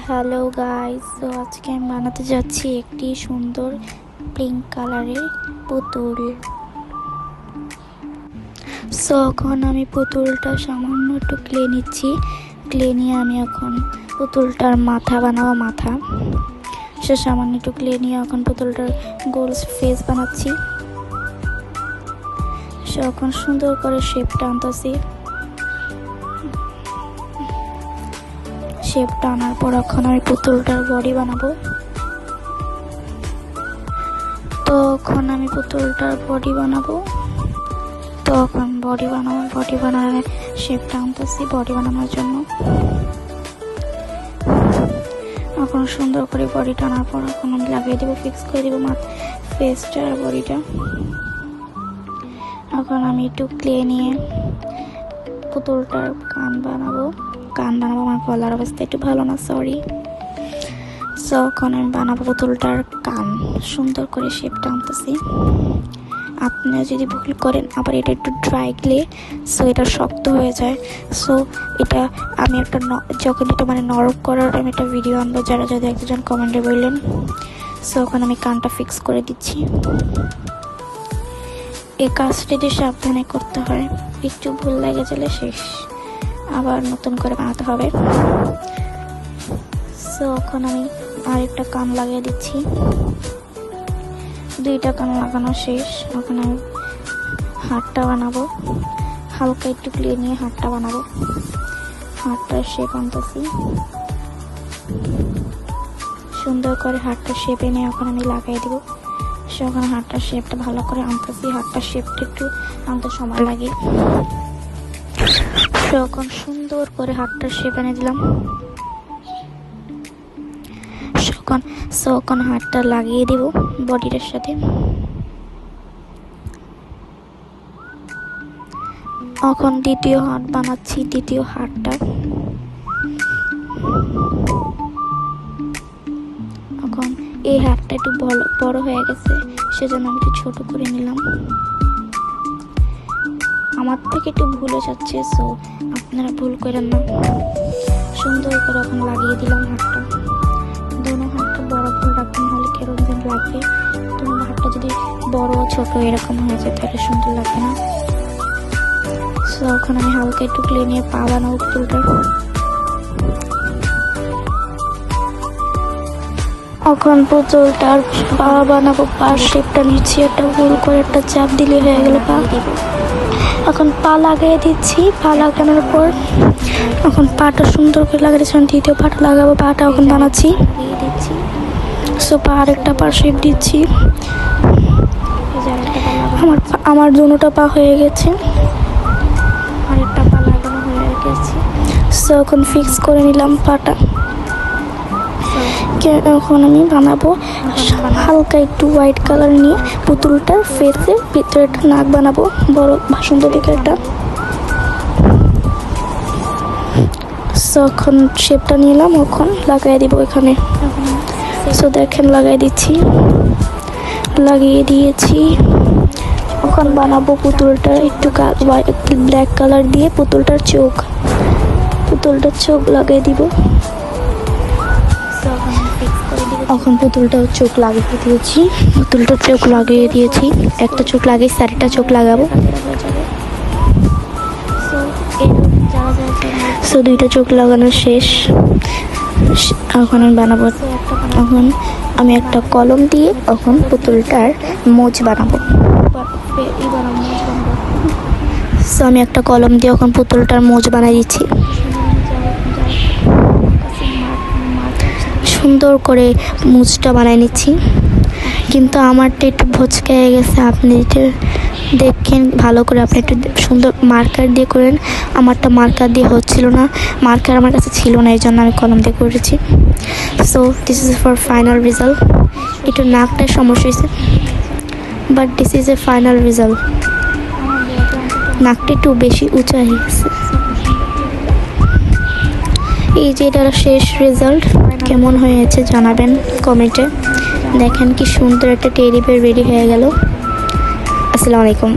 Hello guys, তো আজকে আমি বানাতে যাচ্ছি একটি সুন্দর পিঙ্ক কালারের পুতুল। সো এখন আমি পুতুলটা সামান্য একটু ক্লে নিচ্ছি। ক্লে নিয়ে আমি এখন পুতুলটার মাথা বানাবো। সে সামান্য একটু ক্লে নিয়ে এখন পুতুলটার গোল ফেস বানাচ্ছি। সে এখন সুন্দর করে শেপটা আনতেছি। শেপটা আনার পর এখন আমি পুতুলটার বডি বানাবো। তখন আমি পুতুলটার বডি বানানোর শেপটা আনতেছি বডি বানানোর জন্য। এখন সুন্দর করে বডিটা আনার পর এখন আমি লাগিয়ে দেবো, ফিক্স করে দেবো ফেসটা আর বডিটা। এখন আমি একটু ক্লে নিয়ে পুতুলটার কান বানাবো। আমার গলার অবস্থা একটু ভালো না, সরি। সো এখন আমি বানাবো পুতুলটার কান। সুন্দর করে শেপটা আনতেছি। আপনারা যদি ভুল করেন আবার এটা একটু ড্রাই ক্লে, সো এটা শক্ত হয়ে যায়। সো এটা আমি একটা যখন এটা নরম করার আমি একটা ভিডিও আনবো, যারা যদি একজন কমেন্টে বললেন। সো এখন আমি কানটা ফিক্স করে দিচ্ছি। এই কাজটা যদি সাবধানে করতে হয়, একটু ভুল লাগে গেলে শেষ, আবার নতুন করে বানাতে হবে। সো এখন আমি আরেকটা কান লাগিয়ে দিচ্ছি। দুইটা কান লাগানো শেষ। এখন আমি হাতটা বানাবো। হালকা একটু ক্লে নিয়ে হাতটা বানাবো। হাতটার শেপ আনতেছি। সুন্দর করে হাতটার শেপ এনে এখন আমি লাগাই দেবো। সে ওখানে হাতটার শেপটা ভালো করে আনতেছি। হাতটার শেপটা একটু আনতে সময় লাগে। তখন সুন্দর করে হাতটার শেপ এনে দিলাম। এখন হাতটা লাগিয়ে দেব বডিটার সাথে। এখন দ্বিতীয় হাত বানাচ্ছি। দ্বিতীয় হাতটা এখন এই হাতটা একটু বড় হয়ে গেছে, সেজন্য আমি একটু ছোট করে নিলাম। আমার থেকে একটু ভুলে যাচ্ছে, সো আপনারা ভুল করেন না। সুন্দর করে এখন লাগিয়ে দিলাম হাতটা। দোনো হাতটা বড় করে রাখবেন, হলে কেরকম লাগবে। দোনো হাতটা যদি বড় ছোট এরকম হয়ে যায় তাহলে সুন্দর লাগবে না। সো এখন আমি হালকা একটু ক্লে নিয়ে পা বানাবো পুতুলটা। এখন পুতুলটার পা বানাবো। পার শেপটা নিচ্ছি, একটা ভুল করে একটা চাপ দিলে হয়ে গেল পা। এখন পা লাগিয়ে দিচ্ছি। পা লাগানোর পর এখন পাটা সুন্দর করে লাগিয়ে দিচ্ছি। দ্বিতীয় পাটা লাগাবো। পাটা এখন বানাচ্ছি। সো পা আরেকটা পা শেপ দিচ্ছি। আমার দুটোটা পা হয়ে গেছে, আরেকটা পা লাগানো হয়ে গেছে। সো এখন ফিক্স করে নিলাম পাটা। এখন আমি বানাবো হালকা একটু হোয়াইট কালার নিয়ে পুতুলটার ফেসের ভিতরে একটা নাক বানাবো, বড় সুন্দর দিকে একটা। সো এখন শেপটা নিলাম, এখন লাগাই দিব এখানে। সো দেখেন লাগিয়ে দিয়েছি। এখন বানাবো পুতুলটা একটু ব্ল্যাক কালার দিয়ে পুতুলটার চোখ লাগিয়ে দিব। এখন পুতুলটার চোখ লাগিয়ে দিয়েছি। একটা চোখ লাগিয়ে চারটা চোখ লাগাবো। সো দুইটা চোখ লাগানো শেষ। এখন আমি বানাবো। এখন আমি একটা কলম দিয়ে এখন পুতুলটার মোজ বানাবো। সো আমি একটা কলম দিয়ে এখন পুতুলটার মোজ বানাই দিচ্ছি। সুন্দর করে মুজটা বানাই নিচ্ছি, কিন্তু আমারটা একটু ভচকে গেছে। আপনি এটা দেখেন ভালো করে, আপনি একটু সুন্দর মার্কার দিয়ে করেন। আমারটা মার্কার দিয়ে হচ্ছিল না, মার্কার আমার কাছে ছিল না, এই জন্য আমি কলম দিয়ে করেছি। So this is for final result. একটু নাকটায় সমস্যা হয়েছে, but this is a final result. নাকটা একটু বেশি উঁচা হয়ে গেছে। এই যে এটার শেষ রেজাল্ট কেমন হয়েছে জানাবেন কমেন্টে। দেখেন কি সুন্দর একটা টেডি বিয়ার রেডি হয়ে গেল। আসসালামু আলাইকুম।